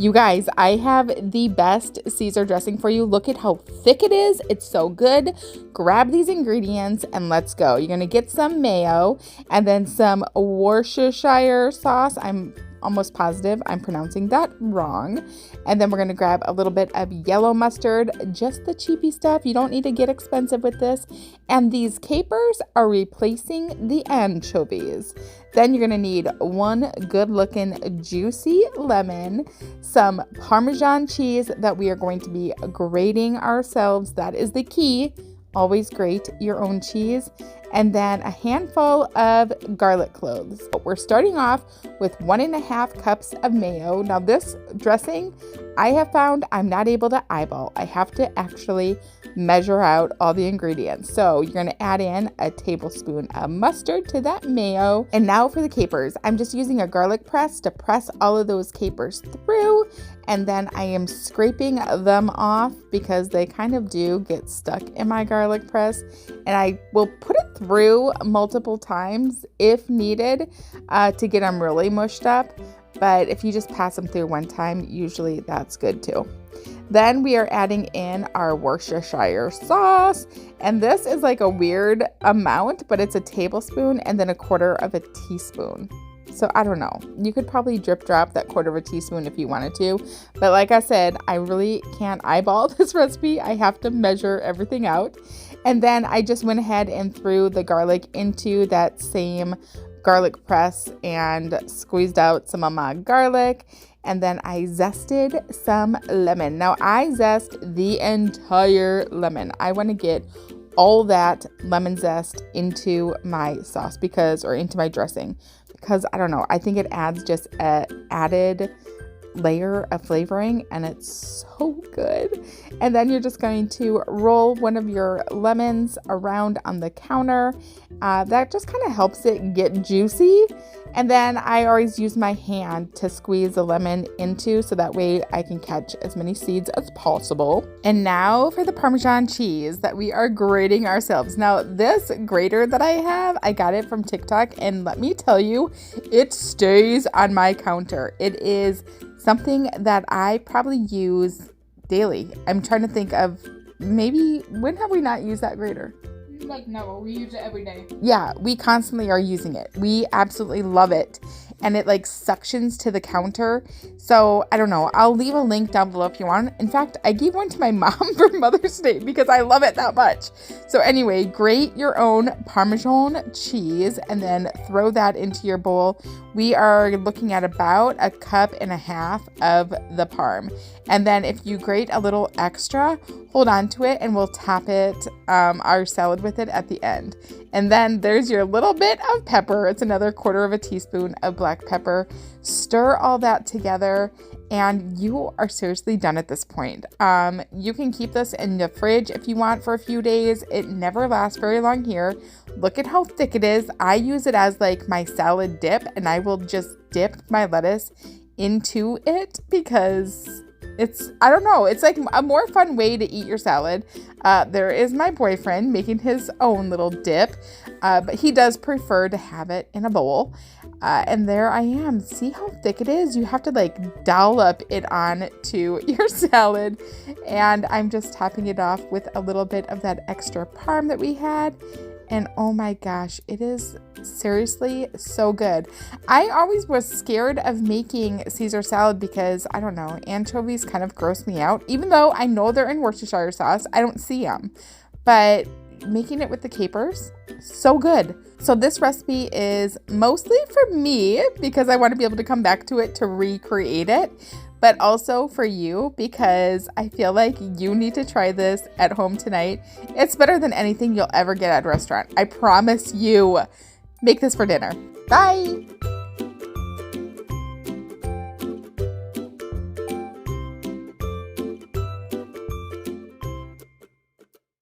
You guys, I have the best Caesar dressing for you. Look at how thick it is. It's so good. Grab these ingredients and let's go. You're going to get some mayo and then some Worcestershire sauce. I'm almost positive I'm pronouncing that wrong. And then we're going to grab a little bit of yellow mustard, just the cheapy stuff. You don't need to get expensive with this. And these capers are replacing the anchovies. Then you're going to need one good looking juicy lemon, some Parmesan cheese that we are going to be grating ourselves. That is the key. Always grate your own cheese. And then a handful of garlic cloves. We're starting off with 1.5 cups of mayo. Now this dressing, I have found I'm not able to eyeball. I have to actually measure out all the ingredients. So you're going to add in a tablespoon of mustard to that mayo. And now for the capers, I'm just using a garlic press to press all of those capers through. And then I am scraping them off because they kind of do get stuck in my garlic press. And I will put it through multiple times if needed to get them really mushed up. But if you just pass them through one time, usually that's good too. Then we are adding in our Worcestershire sauce. And this is like a weird amount, but it's a tablespoon and then 1/4 teaspoon. So I don't know. You could probably drip drop that 1/4 teaspoon if you wanted to. But like I said, I really can't eyeball this recipe. I have to measure everything out. And then I just went ahead and threw the garlic into that same garlic press and squeezed out some of my garlic. And then I zested some lemon. Now I zest the entire lemon. I want to get all that lemon zest into my sauce or into my dressing because I don't know. I think it adds just an added layer of flavoring and it's so good. And then you're just going to roll one of your lemons around on the counter. That just kind of helps it get juicy. And then I always use my hand to squeeze the lemon into so that way I can catch as many seeds as possible. And now for the Parmesan cheese that we are grating ourselves. Now this grater that I have, I got it from TikTok and let me tell you, it stays on my counter. It is something that I probably use daily. I'm trying to think of maybe when have we not used that grater? Like never. We use it every day. Yeah, we constantly are using it. We absolutely love it. And it like suctions to the counter. So I don't know. I'll leave a link down below if you want. In fact, I gave one to my mom for Mother's Day because I love it that much. So anyway, grate your own Parmesan cheese and then throw that into your bowl. We are looking at about 1.5 cups of the parm. And then if you grate a little extra, hold on to it and we'll top it, our salad with it at the end. And then there's your little bit of pepper. It's another 1/4 teaspoon of black pepper. Stir all that together and you are seriously done at this point. You can keep this in the fridge if you want for a few days. It never lasts very long here. Look at how thick it is. I use it as like my salad dip and I will just dip my lettuce into it because I don't know, it's like a more fun way to eat your salad. There is my boyfriend making his own little dip, but he does prefer to have it in a bowl. And there I am. See how thick it is? You have to like dollop it on to your salad. And I'm just topping it off with a little bit of that extra parm that we had. And oh my gosh, it is seriously so good. I always was scared of making Caesar salad because, I don't know, anchovies kind of gross me out. Even though I know they're in Worcestershire sauce, I don't see them. But making it with the capers, so good. So this recipe is mostly for me because I want to be able to come back to it to recreate it. But also for you because I feel like you need to try this at home tonight. It's better than anything you'll ever get at a restaurant. I promise you. Make this for dinner. Bye.